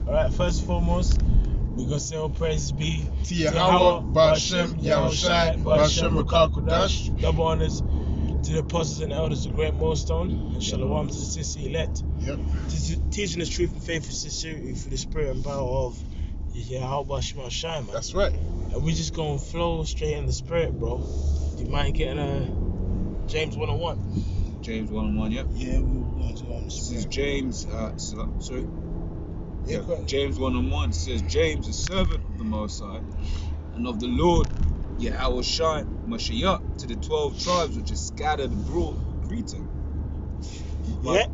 Alright, first and foremost, we gonna say all praises be to Yahweh, Ba'Shem, Yahushai, Ba'Shem, Rakakudash. Double honors to the apostles and elders of Great Millstone, and shalom to the sincere elect. Yep. Teaching the truth and faith and sincerity through the spirit and power of Yahweh Ba'Shem Yahushai, man. That's right. And we just gonna flow straight in the spirit, bro. Do you mind getting James 1:1? James 1:1, yep. Yeah, we're going to go on the This is spirit. James, sorry. Yeah, go ahead. James 1:1 says, James, a servant of the Most High and of the Lord, Yahushai Mashiach, to the 12 tribes which are scattered abroad, greeting. Yeah.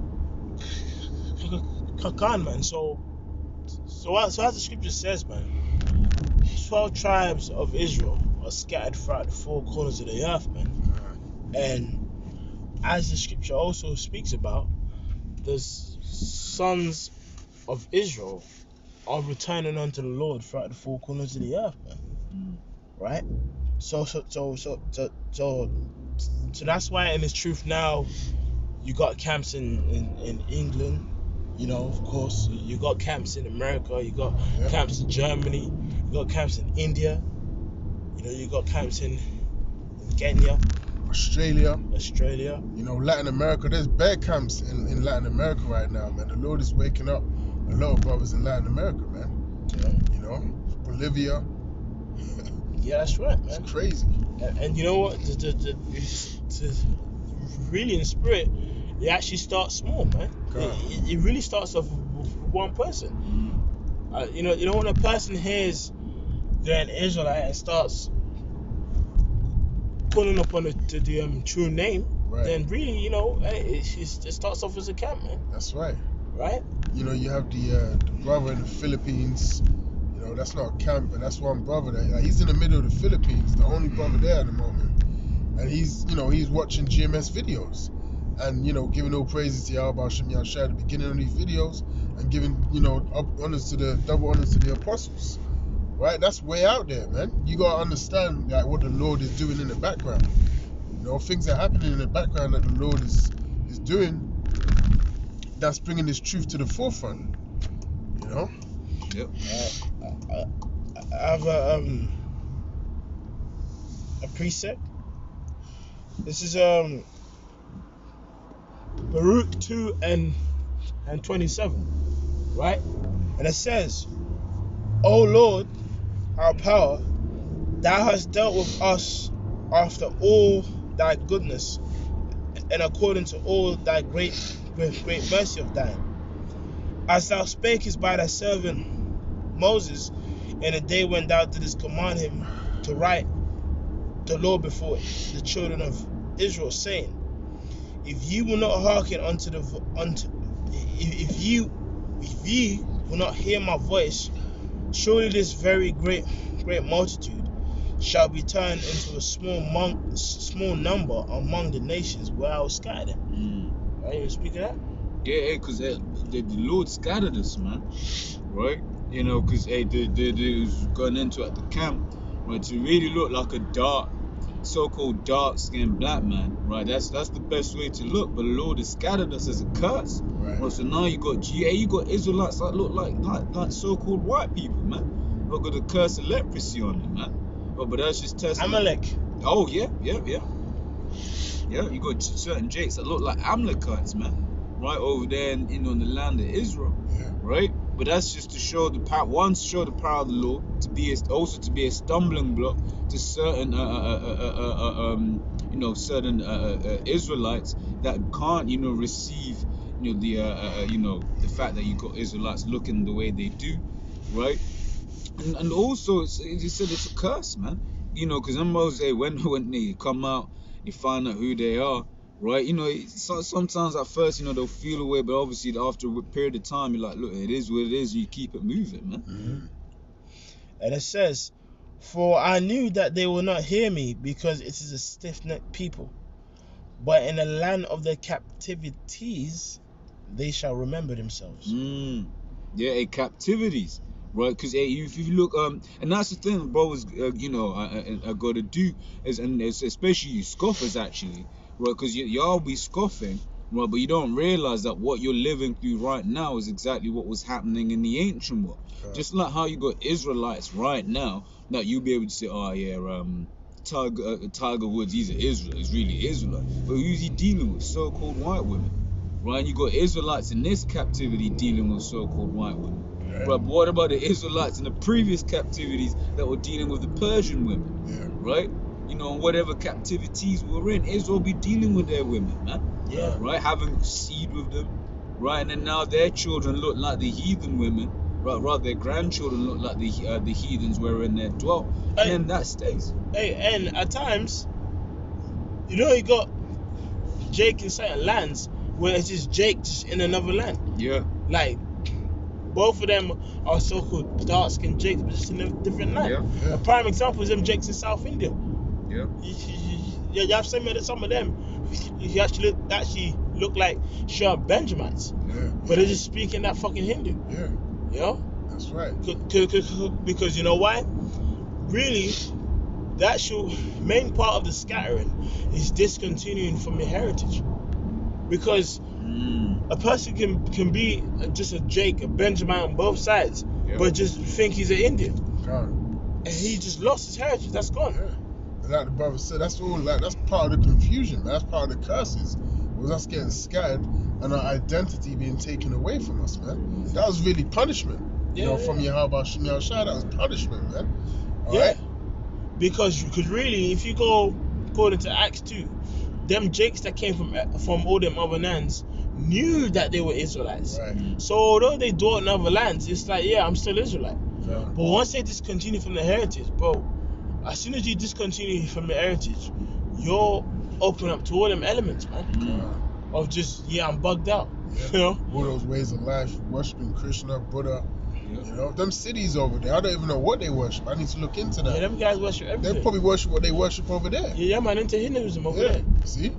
Kakan, man. So as the scripture says, man, 12 tribes of Israel are scattered throughout the four corners of the earth, man. And as the scripture also speaks about, the sons of Israel are returning unto the Lord throughout the four corners of the earth, man. Right? So that's why in its truth now you got camps in England, you know, of course. You got camps in America, you got camps in Germany, you got camps in India, you know, you got camps in Kenya, Australia. You know, Latin America. There's bear camps in Latin America right now, man. The Lord is waking up a lot of brothers in Latin America, man. Yeah. You know, Bolivia. Yeah, that's right, man. It's crazy. And you know what? To really in spirit, it actually starts small, man. It really starts off with one person. You know when a person hears they're an Israelite and starts calling upon the true name, right, then really, you know, it starts off as a camp, man. That's right. Right? You know, you have the brother in the Philippines. You know, that's not a camp, but that's one brother there. He's in the middle of the Philippines, the only brother there at the moment. And he's watching GMS videos and, you know, giving all praises to Yahweh Ba'Shem Yahushai at the beginning of these videos and giving, you know, double honors to the apostles. Right? That's way out there, man. You got to understand like what the Lord is doing in the background. You know, things are happening in the background that the Lord is doing that's bringing this truth to the forefront. You know? Yep. I have a precept. This is Baruch 2 and 27, right? And it says, O Lord, our power, thou hast dealt with us after all thy goodness and according to all thy great mercy of thine, as thou spakest by thy servant Moses in the day when thou didst command him to write the law before the children of Israel, saying, if ye will not hearken if ye will not hear my voice, surely this very great multitude shall be turned into a small number among the nations where I will scatter them. Right? You speak of that? Yeah, because the Lord scattered us, man. Right? You know, because they was going into at the camp, right, to really look like a so-called dark-skinned black man, right? That's the best way to look. But the Lord has scattered us as a curse. Right. Well, so now you got Israelites that look like so-called white people, man. Look at the curse of leprosy on them, man. But that's just testament. Amalek. Oh yeah. Yeah, you got certain Jakes that look like Amalekites, man. Right over there in the land of Israel. Yeah. Right? But that's just to show the power. One, to show the power of the Lord, also to be a stumbling block to certain certain Israelites that can't receive the fact that you got Israelites looking the way they do, right? And also you said it's a curse, man. Because in Moses, when they come out, you find out who they are. Right, sometimes at first, they'll feel away, but obviously after a period of time, you're like, look, it is what it is. You keep it moving, man. Mm-hmm. And it says, for I knew that they will not hear me, because it is a stiff-necked people. But in the land of their captivities, they shall remember themselves. Yeah, captivities. Right, because if you look, and that's the thing, brothers, I gotta do is, and it's especially you scoffers actually, right? Because y'all be scoffing, right? But you don't realize that what you're living through right now is exactly what was happening in the ancient world. Just like how you got Israelites right now, that you'll be able to say, oh yeah, Tiger Woods, he's an Israelite, he's really Israelite. But who's he dealing with? So-called white women, right? And you got Israelites in this captivity dealing with so-called white women. Yeah. But what about the Israelites in the previous captivities that were dealing with the Persian women, Yeah. right? You know, whatever captivities we're in, Israel be dealing with their women, man. Yeah. Right? Having seed with them, right? And then now their children look like the heathen women, right? Rather, their grandchildren look like the heathens wherein they dwelt. And then that stays. Hey, and at times, you know, you got Jake in certain lands where it's just Jake just in another land. Yeah. Like, both of them are so-called dark-skinned Jakes, but just in a different land. Yeah. A prime example is them Jakes in South India. Yeah. You have some of them. You actually look like sure Benjamites, Yeah. but they're just speaking that fucking Hindu. Yeah. You know? That's right. Because you know why? Really, the actual main part of the scattering is discontinuing from your heritage. Because a person can be just a Jake, a Benjamin on both sides, but just think he's an Indian. Gone. And he just lost his heritage. That's gone. Yeah. And like the brother said, that's all. Like that's part of the confusion, man. That's part of the curses. Was us getting scattered and our identity being taken away from us, man. That was really punishment. You know, from Yahweh Shem Yahushua, that was punishment, man. All right? Because really, if you go according to Acts 2, them Jakes that came from all them other lands knew that they were Israelites. Right. So although they dwelt in other lands, it's like, yeah, I'm still Israelite. Yeah. But once they discontinue from the heritage, bro, as soon as you discontinue from the heritage, you're open up to all them elements, man. Of just, I'm bugged out. Yeah. You know? All those ways of life, worshiping Krishna, Buddha. Yeah. You know, them cities over there, I don't even know what they worship. I need to look into that. Yeah, them guys worship everything. They probably worship what they worship over there. Yeah, man, into Hinduism over there. See?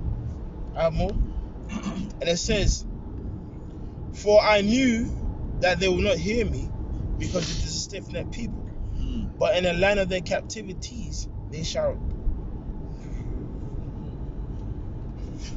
I have more. And it says, for I knew that they will not hear me because it is a stiff-necked people. But in the land of their captivities, they shall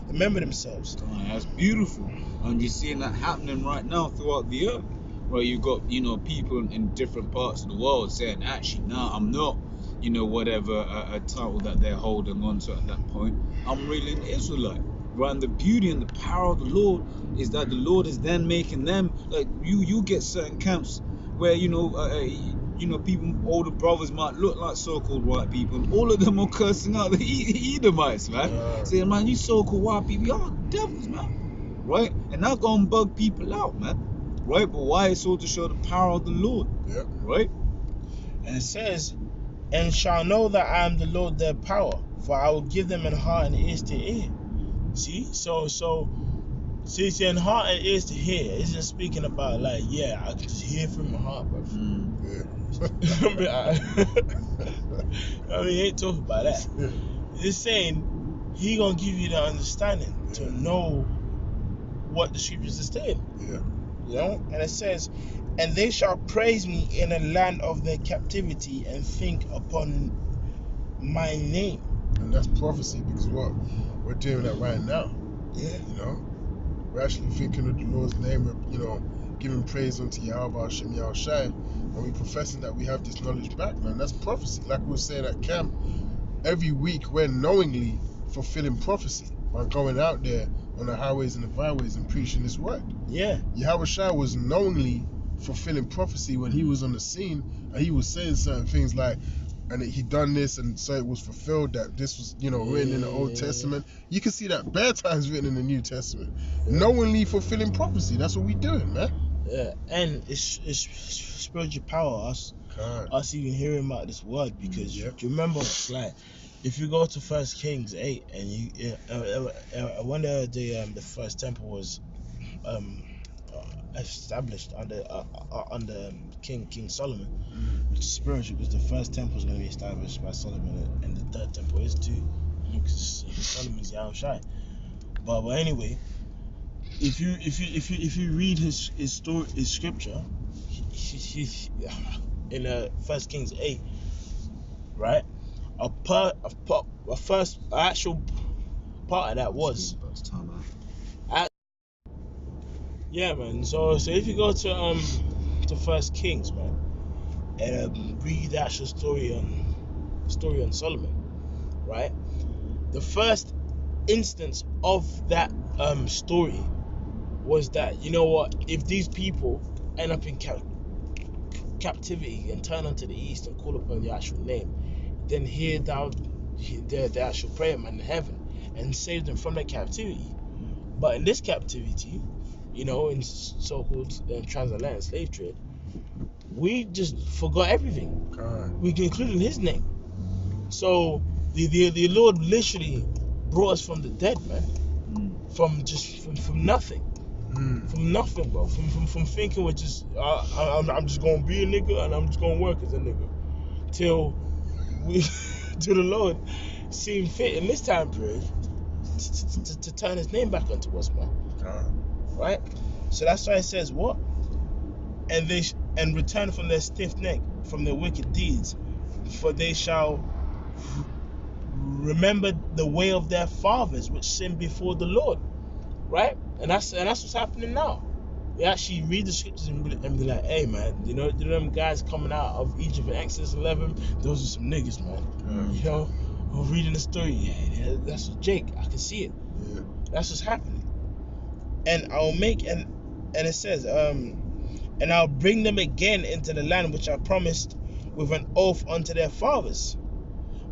remember themselves. That's beautiful. And you're seeing that happening right now throughout the earth. Where you got, people in different parts of the world saying, actually, nah, I'm not, whatever a title that they're holding on to at that point. I'm really an Israelite. Right? And the beauty and the power of the Lord is that the Lord is then making them, like, you get certain camps where, people, older brothers might look like so-called white people, and all of them are cursing out the Edomites, man. Saying, man, you so-called white people, y'all devils, man. Right? And that's gonna bug people out, man. Right? But why? It's all to show the power of the Lord. Yep. Right? And it says, and shall know that I am the Lord their power, for I will give them an heart and ears to hear. See? So saying heart and ears to hear isn't speaking about like, I can just hear from my heart, bro. Yeah. I mean, he ain't talking about that. It's saying he gonna give you the understanding to know what the scriptures are saying. Yeah. You know? And it says, and they shall praise me in the land of their captivity and think upon my name. And that's prophecy, because what we're doing that right now. Yeah. We're actually thinking of the Lord's name, giving praise unto Yahweh Shem Yahushua, and we're professing that we have this knowledge back, man. That's prophecy. Like we were saying at camp, every week we're knowingly fulfilling prophecy by going out there on the highways and the byways and preaching this word. Yeah. Yahushua was knowingly fulfilling prophecy when he was on the scene, and he was saying certain things like, and he done this, and so it was fulfilled that this was, written in the Old Testament. You can see that bare times written in the New Testament. Knowingly fulfilling prophecy. That's what we doing, man. Yeah. And it's spiritual power, us even hearing about this word, because do you remember, like, if you go to 1 Kings 8 and when the first temple was established under King Solomon, which is spiritual, because the first temple is going to be established by Solomon, and the third temple is too, because Solomon's Yahushua. But anyway, if you read his story, his scripture, he in 1 Kings 8, right? A actual part of that was Yeah, man. So if you go to First Kings, man, and read the actual story on Solomon, right? The first instance of that story was that, you know what, if these people end up in captivity and turn unto the east and call upon the actual name, then hear thou the actual prayer, man, in heaven, and save them from their captivity. But in this captivity, you know, in so-called transatlantic slave trade, we just forgot everything. God. We included his name. So the Lord literally brought us from the dead, man. From nothing. From nothing, bro. From thinking we're just I'm just gonna be a nigga and I'm just gonna work as a nigga, till the Lord seemed fit in this time period to turn his name back onto us, man. Right? So that's why it says what? And they and return from their stiff neck, from their wicked deeds, for they shall remember the way of their fathers, which sinned before the Lord. Right? And that's what's happening now. You actually read the scriptures and be like, hey, man, you know them guys coming out of Egypt in Exodus 11, those are some niggas, man. You know, I'm reading the story, yeah, that's Jake, I can see it. Yeah. That's what's happening. And I'll make, and it says, and I'll bring them again into the land which I promised with an oath unto their fathers,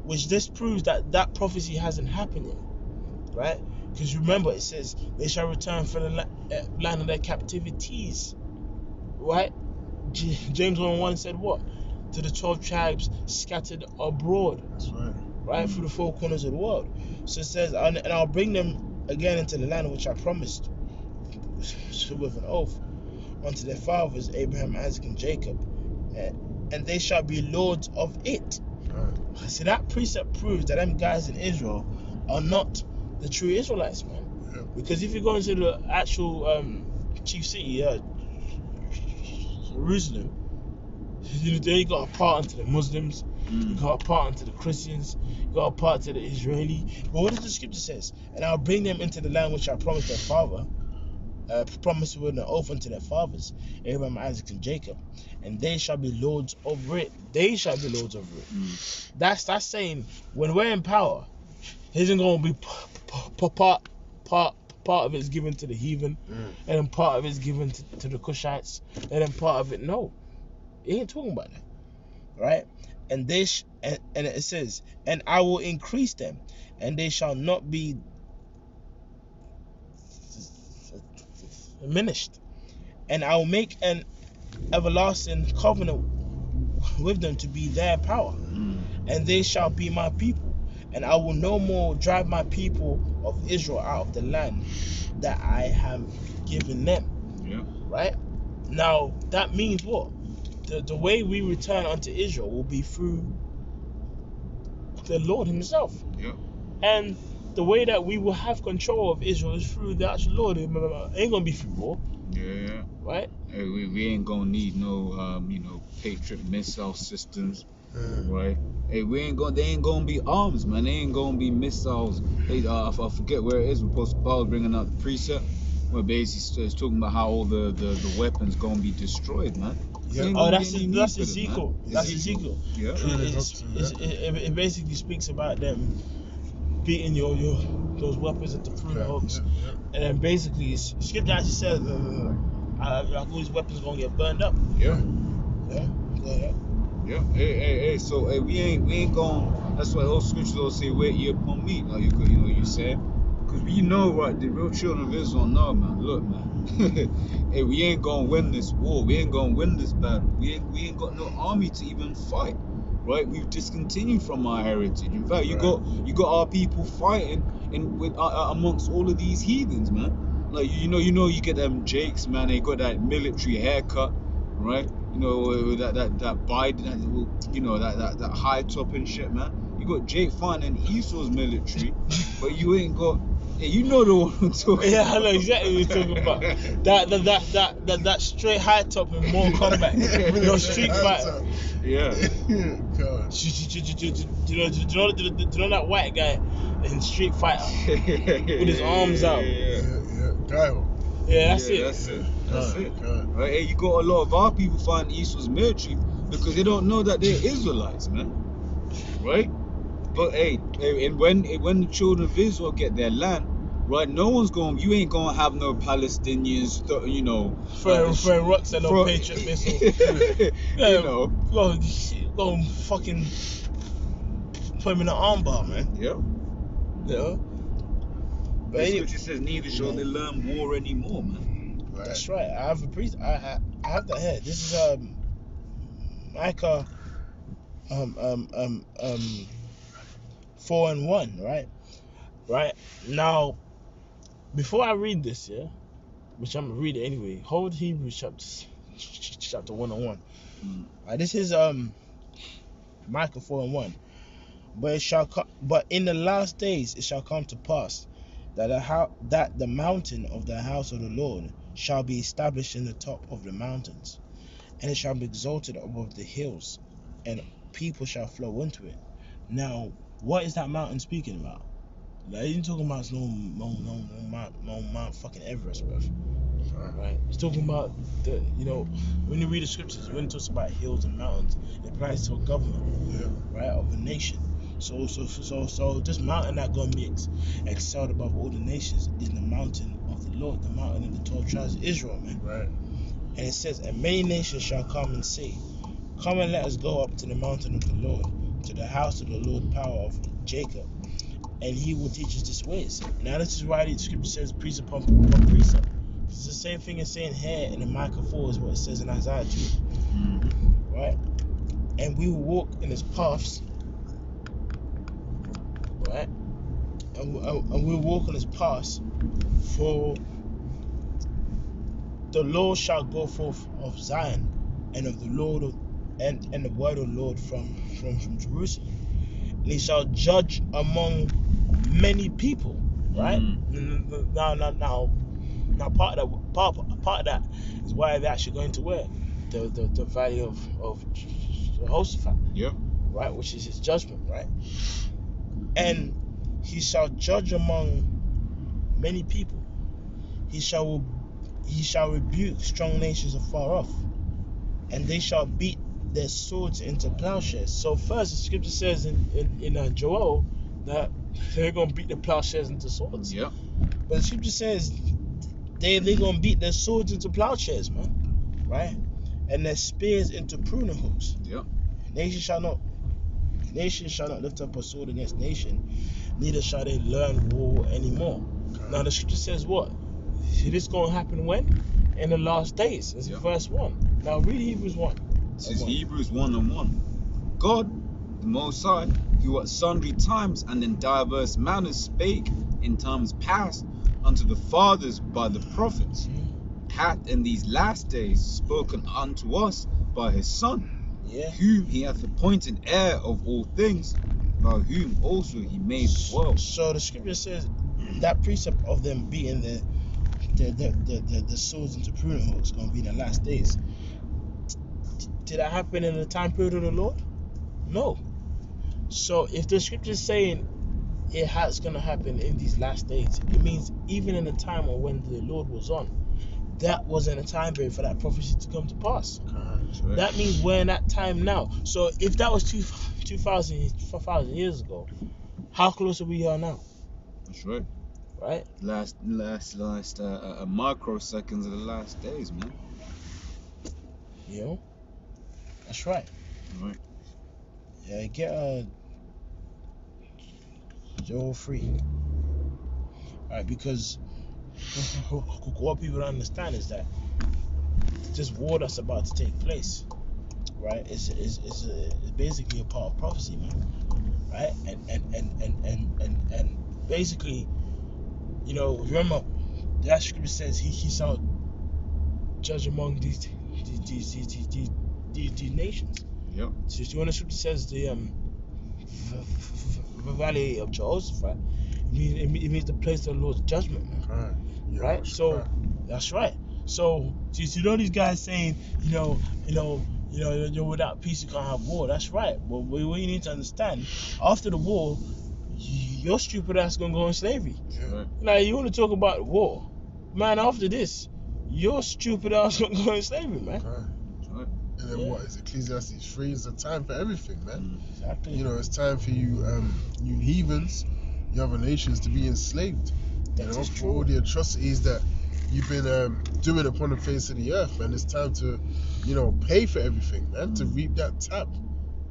which this proves that prophecy hasn't happened yet, right? Because remember, it says they shall return from the land of their captivities, right? James 1:1 said what? To the 12 tribes scattered abroad. That's right. Right? Through the four corners of the world. So it says, and I'll bring them again into the land which I promised with an oath unto their fathers, Abraham, Isaac, and Jacob, and they shall be lords of it. Right. So that precept proves that them guys in Israel are not the true Israelites, man. Yeah. Because if you go into the actual chief city, Jerusalem, you got a part unto the Muslims, you got a part unto the Christians, you got a part to the Israeli. But what does the scripture says? And I'll bring them into the land which I promised their father, promised with an oath unto their fathers, Abraham, Isaac, and Jacob, and they shall be lords over it. They shall be lords over it. That's saying when we're in power, isn't going to be part of it's given to the heathen, and then part of it's given to the Cushites, and then part of it, no, it ain't talking about that, right? And they and it says, and I will increase them, and they shall not be diminished, and I will make an everlasting covenant with them to be their power, and they shall be my people. And I will no more drive my people of Israel out of the land that I have given them. Yeah. Right? Now, that means what? The way we return unto Israel will be through the Lord himself. Yeah. And the way that we will have control of Israel is through the actual Lord. It ain't going to be through war. Yeah. Right? Hey, we ain't gonna need no Patriot missile systems, right? Hey, they ain't gonna be arms, man. They ain't gonna be missiles. Hey, I forget where it is. We're supposed to Paul bringing out the precept where basically it's talking about how all the weapons gonna be destroyed, man. Yeah. Oh, that's Ezekiel. That's Ezekiel. Yeah. It basically speaks about them beating those weapons into pruning hooks, and then basically scripture actually says all these weapons gonna get burned up. Yeah. Yeah. Yeah. Hey. So we ain't going. That's why those scriptures all say, "Wait ye upon me," like you said, because we know, right? The real children of Israel know, man. Look, man. Hey, we ain't gonna win this war. We ain't gonna win this battle. We ain't got no army to even fight. Right? We've discontinued from our heritage. In fact, you got our people fighting with amongst all of these heathens, man. Like you get them Jakes, man. They got that military haircut, right? That Biden, that high top and shit, man. You got Jake fighting in Esau's military, but you ain't got. Yeah, you know the one I'm talking Yeah, about. I know exactly what you're talking about. That straight high top in Mortal Kombat. No Street Fighter. Yeah. God. Do you know that white guy in Street Fighter with his arms out? Yeah. Guile. Yeah, that's Yeah, it. That's it. God. Right? Hey, you got a lot of our people fighting Esau's military because they don't know that they're Israelites, man. Right? But hey, and when the children of Israel get their land, right? You ain't gonna have no Palestinians, Throwing rocks at no Patriot missiles. Go fucking put him in an armbar, man. Yeah. Yeah. The But scripture says, neither shall they learn war anymore, man. Right. that's right. I have a priest. I have that here. This is Micah 4:1, right? Right now, before I read this, yeah, which I'm gonna read it anyway. Hold Hebrews chapter 1:1. Right, this is Micah 4:1. But in the last days it shall come to pass that the mountain of the house of the Lord shall be established in the top of the mountains, and it shall be exalted above the hills, and people shall flow into it. Now, what is that mountain speaking about? Like, he ain't talking about no Mount fucking Everest, bruv. Right? He's talking about when you read the scriptures, when it talks about hills and mountains, it applies to a government, right, of a nation. So this mountain that gonna be excelled above all the nations is the mountain of the Lord, the mountain of the 12 tribes of Israel, man. Right. And it says, and many nations shall come and say, come and let us go up to the mountain of the Lord, to the house of the Lord power of Jacob, and he will teach us his ways. Now this is why the scripture says precept upon precept. It's the same thing as saying here in the Micah 4 is what it says in Isaiah 2. Right? And we will walk in his paths. Right? And we'll walk in his paths, for the Lord shall go forth of Zion, and of the Lord and the word of the Lord from Jerusalem. And he shall judge among many people, right? Now part of that is why they're actually going to where? The valley of Jehoshaphat. Yeah. Right, which is his judgment, right? And he shall judge among many people. He shall rebuke strong nations afar off, and they shall beat their swords into plowshares. So first, the scripture says in Joel that they're gonna beat the plowshares into swords. Yeah. But the scripture says they're gonna beat their swords into plowshares, man, right? And their spears into pruning hooks. Yeah. Nation shall not lift up a sword against nation, neither shall they learn war anymore. Now the scripture says what? This gonna happen when? In the last days. It's verse 1. Now read Hebrews 1. This is Hebrews 1:1. God, the Most High, who at sundry times and in diverse manners spake in times past unto the fathers by the prophets, hath in these last days spoken unto us by his Son, whom he hath appointed heir of all things, by whom also he made the world. So the scripture says that precept of them beating the swords into pruning hooks is going to be in the last days. Did that happen in the time period of the Lord? No. So if the scripture is saying it has going to happen in these last days, it means even in the time of when the Lord was on, that wasn't a time period for that prophecy to come to pass. Right. That means we're in that time now. So if that was 4,000 years ago, how close are we now? That's right. Right? Last microseconds of the last days, man. You know? That's right. Right. Yeah, get Joel 3. Alright, because what people don't understand is that this war that's about to take place, right, is basically a part of prophecy, man. Right? And basically, remember that scripture says he shall judge among these nations. Yep. So when the scripture says the valley of Jehoshaphat, it means the place of the Lord's judgment, man. Right? So that's right. So you know these guys saying, you're without peace you can't have war. That's right. But what you need to understand, after the war, your stupid ass gonna go in slavery. Right. Like, you want to talk about war, man, after this, your stupid ass gonna go in slavery, man. Right. Right. And then what is Ecclesiastes 3? It's a time for everything, man. Exactly. You know, it's time for you, you heathens, you other nations to be enslaved. You That know, is for true. all the atrocities that you've been doing upon the face of the earth, man. It's time to, you know, pay for everything, man. To reap that tap.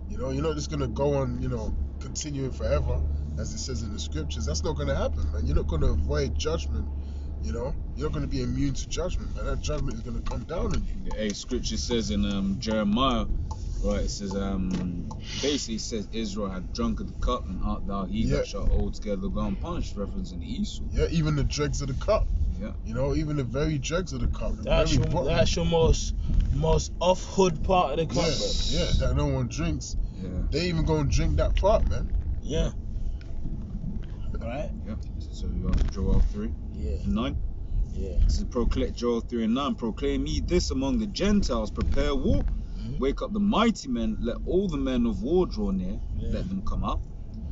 You know, you're not just gonna go on, you know, continuing forever, as it says in the scriptures. That's not gonna happen, man. You're not gonna avoid judgment. You know, you're not gonna be immune to judgment, man. That judgment is gonna come down on you. Hey, scripture says in Jeremiah, right? It says basically it says Israel had drunk of the cup, and art thou he Yeah. that shall hold together go unpunished, referencing Esau. Yeah, even the dregs of the cup. Yeah. You know, even the very dregs of the cup. The That's very your, bottom. that's your most off hood part of the cup, bro. Yeah, that no one drinks. Yeah. They even go and drink that part, man. Yeah. Right? Yeah. So you got Joel 3 Yeah. and 9. Yeah. This is proclaim Joel 3 and 9. Proclaim ye this among the Gentiles, prepare war. Wake up the mighty men, let all the men of war draw near, let them come up.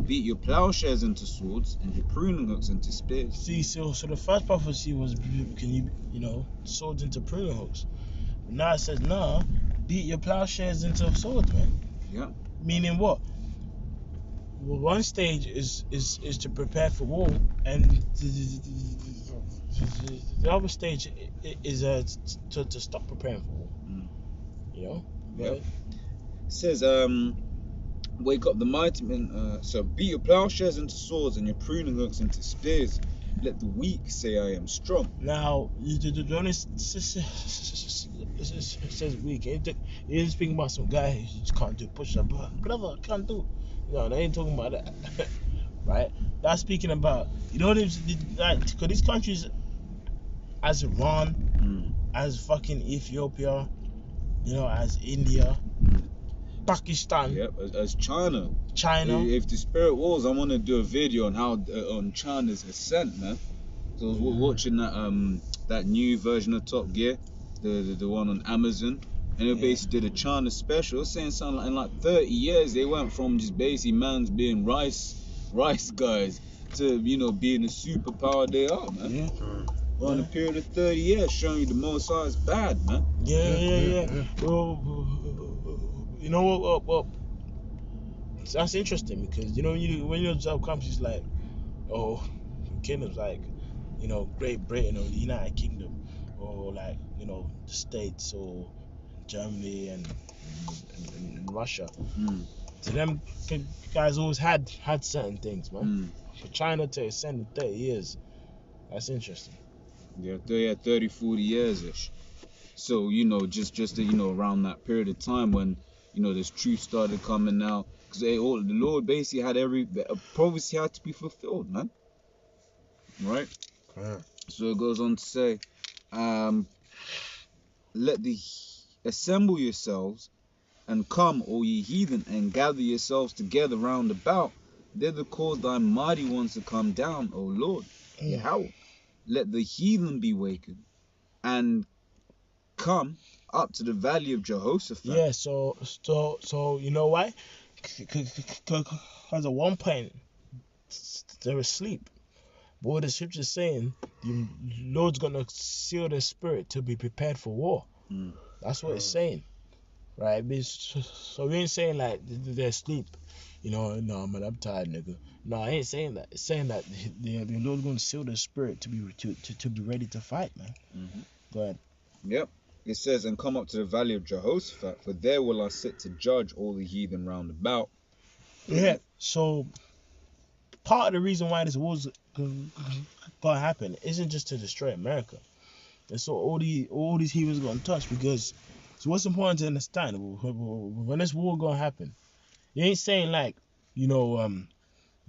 Beat your plowshares into swords and your pruning hooks into spears. See, so the first prophecy was, can you know, swords into pruning hooks. But now it says, nah, beat your plowshares into swords, man. Yeah. Meaning what? Well, one stage is to prepare for war, and the other stage is to stop preparing for war. You know? Yeah. Right? It says, wake up the mighty men, so beat your plowshares into swords and your pruning hooks into spears. Let the weak say I am strong. Now, the only it says weak. It ain't speaking about some guy who just can't do push-up. Brother, I can't do. No, they ain't talking about that. Right? That's speaking about, you know, like, because these countries, as Iran, as fucking Ethiopia, you know, as India, Pakistan, Yep, as China. China. If the spirit wars, I want to do a video on how on China's ascent, man. So I was watching that new version of Top Gear, the one on Amazon, and it basically did a China special, saying something like in like 30 years they went from just basically man's being rice guys to, you know, being the superpower they are, man. Yeah. Well, in a period of 30 years, showing you the Most High is bad, man. Yeah. Well, you know what? That's interesting because, you know, when you observe countries like, kingdoms like, you know, Great Britain or the United Kingdom, or like, you know, the States or Germany and Russia. To them guys always had certain things, man. For China to ascend in 30 years, that's interesting. Yeah, 30, 40 years-ish. So, you know, just you know, around that period of time when, you know, this truth started coming out. Because the Lord basically had every prophecy had to be fulfilled, man. Right? So it goes on to say, assemble yourselves and come, all ye heathen, and gather yourselves together round about. Thither cause thy mighty ones to come down, O Lord, Yahweh. Let the heathen be wakened and come up to the valley of Jehoshaphat. Yeah, so you know why? Because at one point they're asleep. But what the scripture's saying, the Lord's gonna seal their spirit to be prepared for war. That's what it's saying, right? So we ain't saying like they're asleep. You know, no man, I'm tired, nigga. No, I ain't saying that. It's saying that the Lord's gonna seal their spirit to be ready to fight, man. Go ahead. Yep. It says, and come up to the valley of Jehoshaphat, for there will I sit to judge all the heathen round about. Yeah. So part of the reason why this war's gonna happen isn't just to destroy America. And so all these heathens gonna touch, because so what's important to understand when this war gonna happen, you ain't saying like, you know,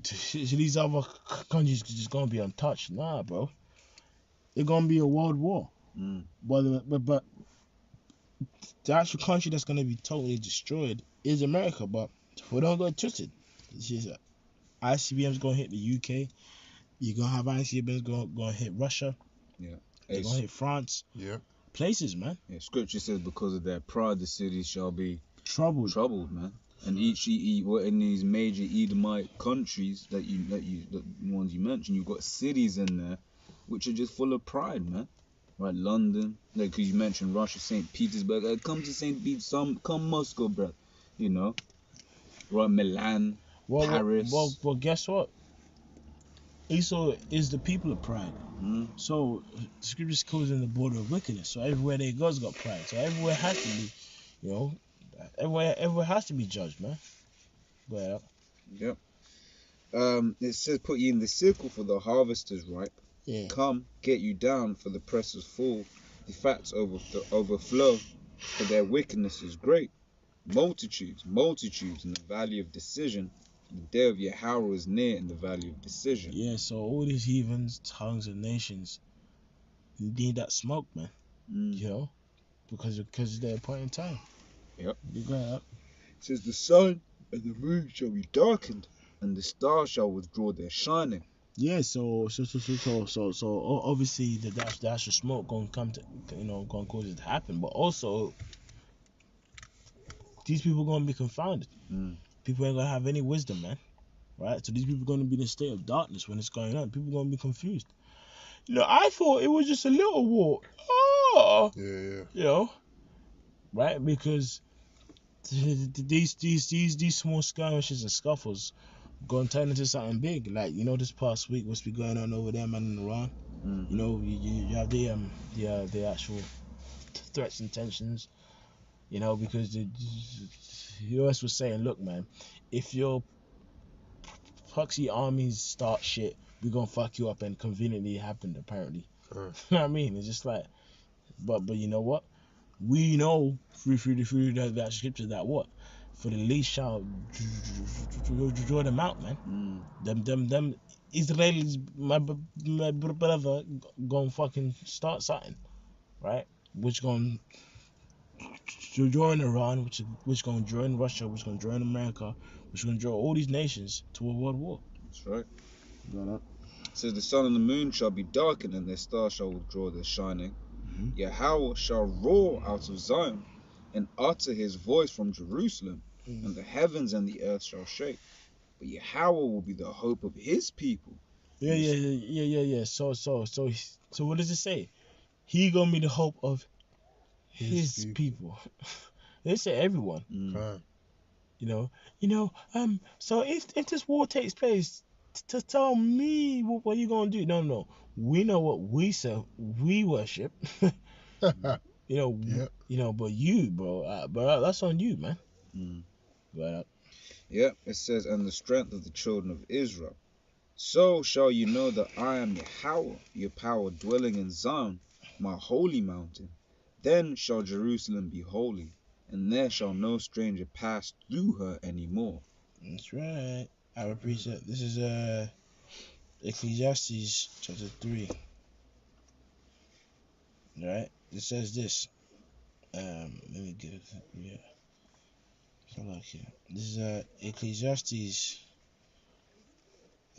these other countries just gonna be untouched. Nah, bro. It's gonna be a world war. But the actual country that's gonna be totally destroyed is America. But we don't get twisted. ICBM's gonna hit the UK. You're gonna have ICBM's gonna hit Russia. Yeah. They're gonna hit France. Yeah. Places, man. Yeah. Scripture says, because of their pride, the cities shall be troubled, man. And in these major Edomite countries the ones you mentioned, you've got cities in there which are just full of pride, man. Right, London, like, cause you mentioned Russia, St. Petersburg. Come to St. Pete, come Moscow, bro. You know, right, Milan, Paris. Well, guess what? Esau is the people of pride. Mm. So the scriptures calls in the border of wickedness. So everywhere they go's got pride. So everywhere has to be, you know, everywhere has to be judged, man. Well, Yep. It says, put ye in the sickle, for the harvest is ripe. yeah. Come, get you down, for the press is full. The fats overflow, for their wickedness is great. Multitudes in the valley of decision. The day of Yahweh is near in the valley of decision. Yeah, so all these heathens, tongues, and nations need that smoke, man. You know, because it's their point in time. Yep. You got that. It says the sun and the moon shall be darkened, and the stars shall withdraw their shining. Yeah, so obviously the dash of smoke gonna come to, gonna cause it to happen, but also these people gonna be confounded. People ain't gonna have any wisdom, man. Right? So these people gonna be in a state of darkness when it's going on. People gonna be confused. I thought it was just a little war. Oh, yeah. Right? Because these small skirmishes and scuffles gonna turn into something big. Like, this past week, what's been going on over there, man, in Iran. You have the actual threats and tensions. Because the US was saying, look, man, if your proxy armies start shit, we're gonna fuck you up, and conveniently it happened, apparently. You know what I mean? It's just like, but you know what? We know through that scripture that what? For the least shall draw them out, man. Them Israelis, my brother, gonna fucking start something, right? Which gonna join Iran, which gonna join Russia, which gonna join America, which gonna draw all these nations to a world war. That's right. It says the sun and the moon shall be darkened, and their stars shall withdraw their shining. Yahweh shall roar out of Zion, and utter his voice from Jerusalem, and the heavens and the earth shall shake. But Yahweh will be the hope of his people. Yeah. So what does it say? He gonna be the hope of his people. They say everyone. So if this war takes place, to tell me what you gonna do? No. We know what we serve, we worship. But you, bro, that's on you, man. Yep, it says, and the strength of the children of Israel. So shall you know that I am Yahweh, your power dwelling in Zion, my holy mountain. Then shall Jerusalem be holy, and there shall no stranger pass through her any more. That's right. Our precept. This is Ecclesiastes chapter 3. Right? It says this. Let me get it. Yeah. So look here. This is Ecclesiastes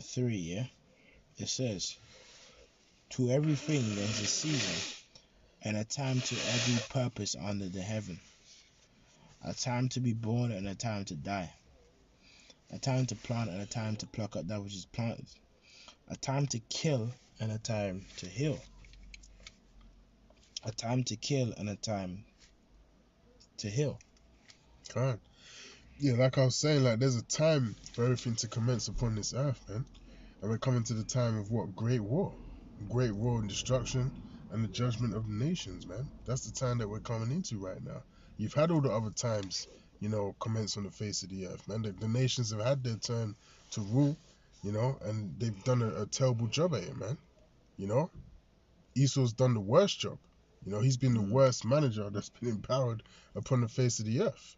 3, yeah? It says, to everything there is a season, and a time to every purpose under the heaven. A time to be born and a time to die. A time to plant and a time to pluck up that which is planted. A time to kill and a time to heal. A time to kill and a time to heal. God. Yeah, like I was saying, like there's a time for everything to commence upon this earth, man. And we're coming to the time of what? Great war and destruction and the judgment of the nations, man. That's the time that we're coming into right now. You've had all the other times, commence on the face of the earth, man. The nations have had their turn to rule, and they've done a terrible job at it, man. Esau's done the worst job. He's been the worst manager that's been empowered upon the face of the earth.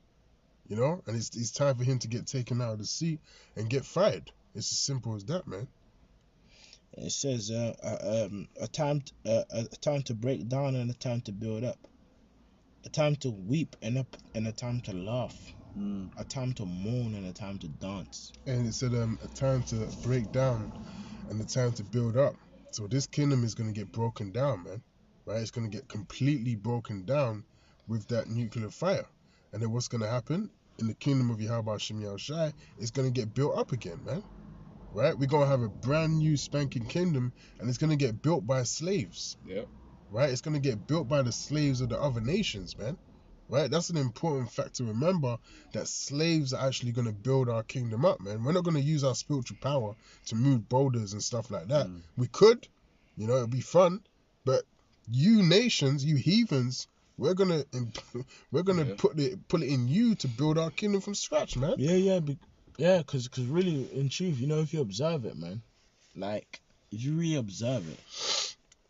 And it's time for him to get taken out of the seat and get fired. It's as simple as that, man. It says a time to break down and a time to build up. A time to weep and a time to laugh. A time to mourn and a time to dance. And it said a time to break down and a time to build up. So this kingdom is going to get broken down, man. Right? It's going to get completely broken down with that nuclear fire. And then what's going to happen? In the kingdom of Yahweh Shem Yahushai, it's going to get built up again, man. right? We're gonna have a brand new spanking kingdom, and it's gonna get built by slaves. Yeah. Right? It's gonna get built by the slaves of the other nations, man. Right? That's an important fact to remember, that slaves are actually gonna build our kingdom up, man. We're not gonna use our spiritual power to move boulders and stuff like that. We could, it'd be fun, but you nations, you heathens, we're gonna put it in you to build our kingdom from scratch, man. Because really, in truth, if you observe it, man, like, if you really observe it,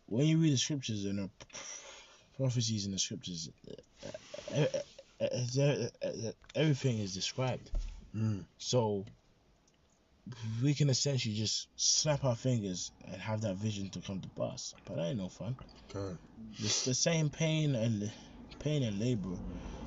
when you read the scriptures and the prophecies in the scriptures, everything is described. So we can essentially just snap our fingers and have that vision to come to pass. But that ain't no fun. Okay. It's the same pain and labor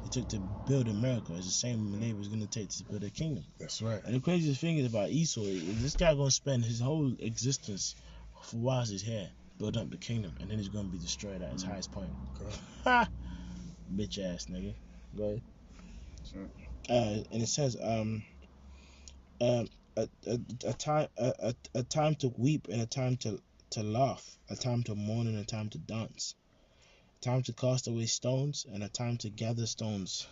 it took to build America is the same labor it's gonna take to build a kingdom. That's right. And the craziest thing is about Esau, this guy gonna spend his whole existence for whilst he's here, build up the kingdom, and then he's gonna be destroyed at its highest point. Okay. Ha! Bitch ass nigga. Go ahead. That's right. And it says a time to weep and a time to laugh, a time to mourn and a time to dance, a time to cast away stones and a time to gather stones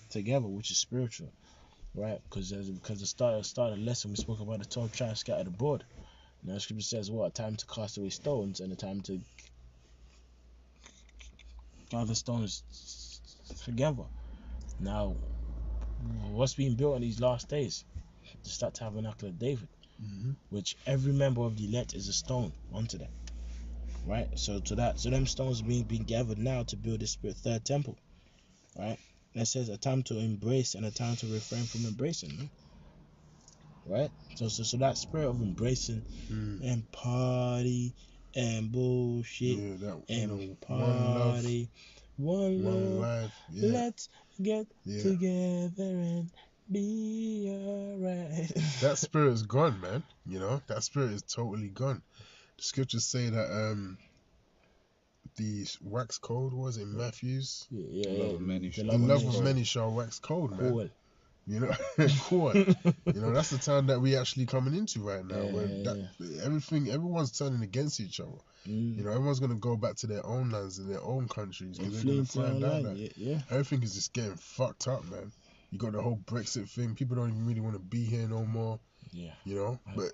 together, which is spiritual, right? Because the start of the lesson we spoke about the 12 tribes scattered abroad. Now the scripture says what? A time to cast away stones and a time to gather stones together. Now, what's being built in these last days? The start tabernacle of David, which every member of the elect is a stone onto that, right? So them stones are being gathered now to build this third temple, right? And it says a time to embrace and a time to refrain from embracing, man. Right? So that spirit of embracing and party and bullshit and party, one love, let's get together and be alright. That spirit is gone, man. That spirit is totally gone. The scriptures say that the wax cold was in Matthew's. The love of many The love of many shall wax cold, man. Cool. Cool. That's the time that we actually coming into right now, where everyone's turning against each other. Everyone's gonna go back to their own lands and their own countries, because they're gonna find out that everything is just getting fucked up, man. You got the whole Brexit thing. People don't even really want to be here no more. Yeah. But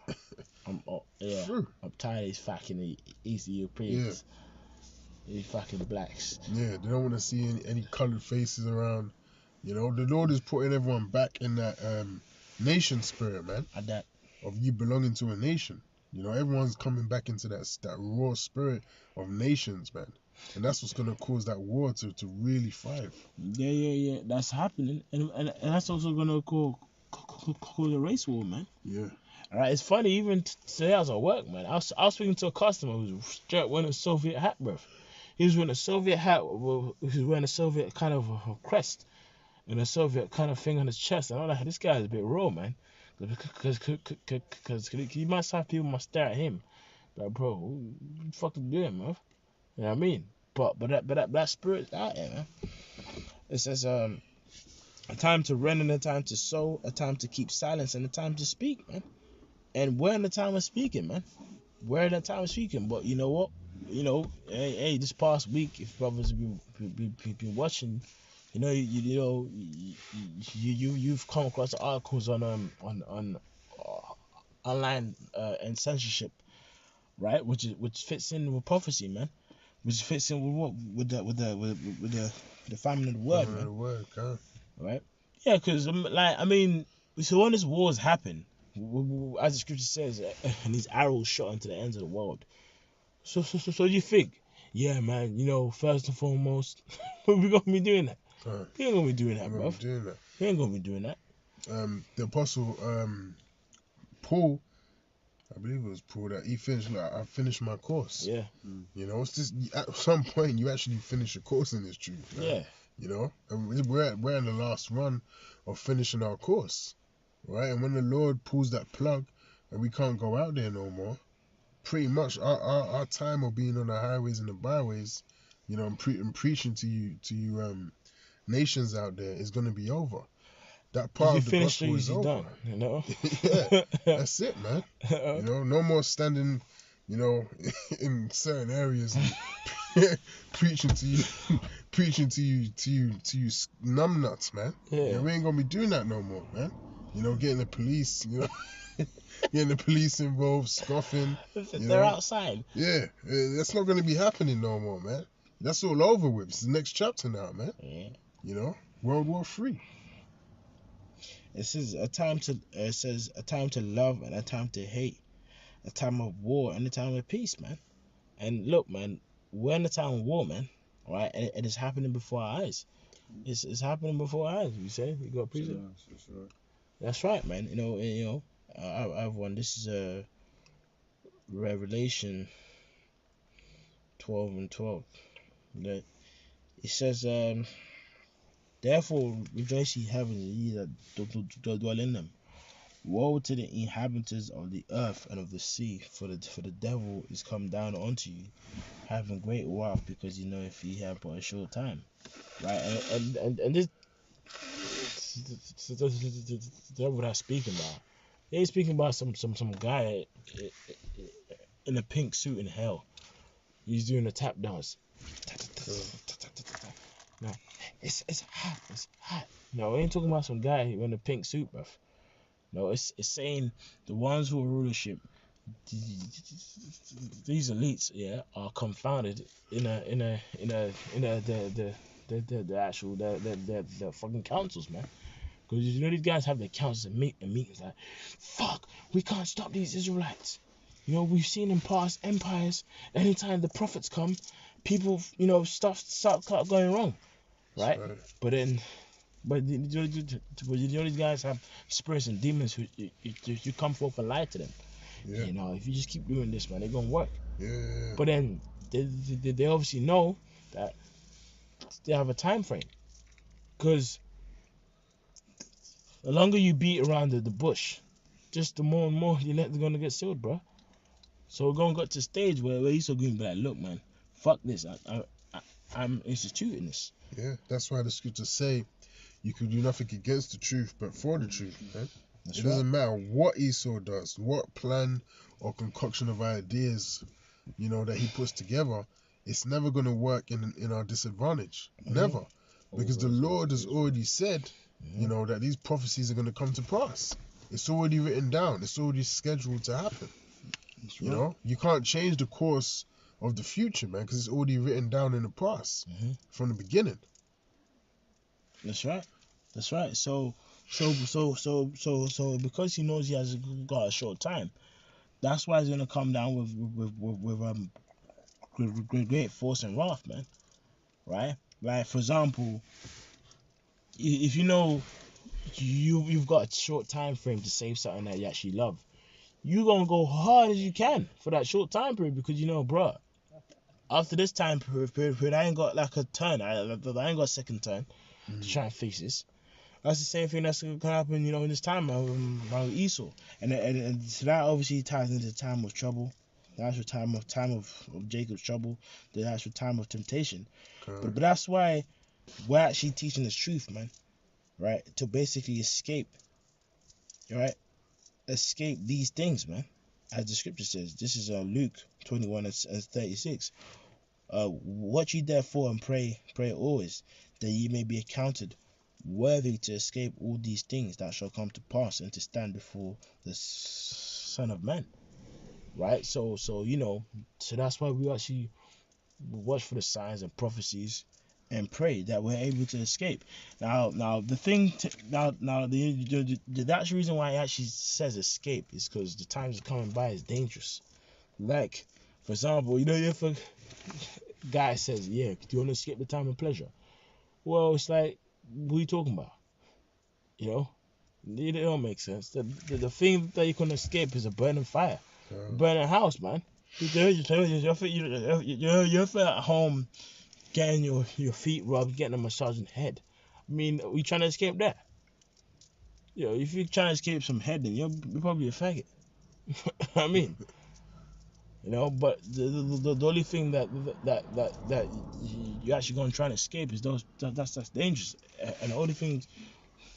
I'm tired of these fucking East Europeans. These fucking blacks. Yeah, they don't want to see any coloured faces around. The Lord is putting everyone back in that nation spirit, man. Of you belonging to a nation. Everyone's coming back into that raw spirit of nations, man. And that's what's gonna cause that war to really thrive. Yeah. That's happening, and that's also gonna cause a race war, man. Yeah. All right. It's funny. Even today, I was at work, man. I was speaking to a customer who was straight wearing a Soviet hat, bro. He was wearing a Soviet hat. He was wearing a Soviet kind of a crest and a Soviet kind of thing on his chest. And I'm like, this guy is a bit raw, man. Because he must have people must stare at him. Like, bro, what the fuck are you doing, man? You know what I mean? But that spirit's out there, man. It says a time to run and a time to sow, a time to keep silence and a time to speak, man. And we're in the time of speaking, man. We're in the time of speaking. But you know what? Hey, this past week, if brothers have been watching, you've come across the articles on online and censorship, right? Which fits in with prophecy, man. Which fits in with what with the family of the word, man. The word, God. Right? Yeah, because so when these wars happen, as the scripture says, and these arrows shot into the ends of the world. So you think, yeah, man, first and foremost, we're gonna be doing that. We ain't gonna be doing that, bro. We ain't gonna be doing that. The apostle Paul, I believe it was Paul, that he finished. I finished my course. Yeah. It's just at some point you actually finish a course in this truth. Man. Yeah. And we're in the last run of finishing our course, right? And when the Lord pulls that plug and we can't go out there no more, pretty much our time of being on the highways and the byways, and preaching to you nations out there is going to be over. that part of the finish gospel is you're over. done, you know. Yeah, that's it, man. You know, no more standing, you know, in certain areas and preaching to you numbnuts, man. Yeah. You know, we ain't gonna be doing that no more, man. You know, getting the police, you know, getting the police involved, scoffing. They're outside. Yeah, that's not gonna be happening no more, man. That's all over with. It's the next chapter now, man. Yeah. You know, World War III. It says a time to love and a time to hate, a time of war and a time of peace, man. And look, man, we're in a time of war, man. Right, and it's happening before our eyes. It's happening before our eyes. You say you got to preach it. Sure. That's right, man. I have one. This is Revelation 12:12. That it says, therefore rejoice ye heavens, ye that dwell in them. Woe to the inhabitants of the earth and of the sea, for the devil is come down unto you, having great wrath, because you know if he have but a short time. Right, and this the devil that's speaking about. He's speaking about some guy in a pink suit in hell. He's doing a tap dance. No, it's hot. It's hot. No, we ain't talking about some guy in a pink suit, bruv. No, it's saying the ones who are rulership, these elites, yeah, are confounded in the actual the fucking councils, man. Because you know these guys have their councils and meetings like, fuck, we can't stop these Israelites. You know, we've seen in past empires, anytime the prophets come, people, you know, stuff start going wrong, right? But you know these guys have spirits and demons who you come forth and lie to them. Yeah. You know, if you just keep doing this, man, they're gonna work. Yeah. But then they obviously know that they have a time frame, because the longer you beat around the bush, just the more and more they're gonna get sealed, bro. So we're gonna get to a stage where he's going to be like, look, man, fuck this. I'm instituting this. Yeah, that's why the scriptures say you can do nothing against the truth, but for the truth, man. That's It right. doesn't matter what Esau does, what plan or concoction of ideas, you know, that he puts together. It's never going to work in our disadvantage. Never. Because the Lord has already said, you know, that these prophecies are going to come to pass. It's already written down. It's already scheduled to happen. That's You right. know, you can't change the course of the future, man, because it's already written down in the past from the beginning. That's right. That's right. So because he knows he has got a short time, that's why he's gonna come down with great force and wrath, man. Right? Like, for example, if you know you've got a short time frame to save something that you actually love, you gonna go hard as you can for that short time period, because you know, bro, after this time period, I ain't got like a turn. I ain't got a second turn to try and fix this. That's the same thing that's gonna happen, you know, in this time around Esau, and so that obviously ties into the time of trouble, the actual time of Jacob's trouble, the actual time of temptation. But that's why we're actually teaching this truth, man, right? To basically escape these things, man. As the scripture says, this is Luke 21 and 36. Watch ye therefore and pray always, that ye may be accounted worthy to escape all these things that shall come to pass, and to stand before the Son of Man. Right? So you know, so that's why we actually watch for the signs and prophecies and pray that we're able to escape. Now the thing the actual reason why it actually says escape is because the times coming by is dangerous. Like, for example, you know, if a guy says, yeah, do you want to escape the time of pleasure? Well, it's like, what are you talking about? You know, it don't make sense. The thing that you can escape is a burning fire, burning house, man. You're at home getting your feet rubbed, getting a massage in the head. I mean, are we trying to escape that? You know, if you're trying to escape some head, then you're probably a faggot. I mean, you know, but the only thing that you actually going to try and escape is that's dangerous. And the only thing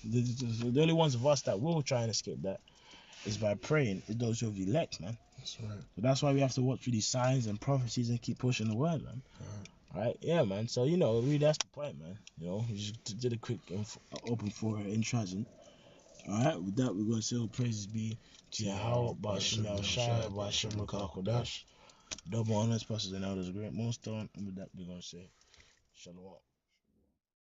The only ones of us that will try and escape that is by praying. Is those who have elect, man. That's right. So that's why we have to watch for these signs and prophecies and keep pushing the word, man. Alright, yeah, man. So really that's the point, man. We just did a quick open for introduction. Alright, with that we're gonna say all praises be to Yahweh, Bashim Yahushua, Bashim Rukakodash. Double honors, pastors and elders, great millstone, and with that we're gonna say Shalom.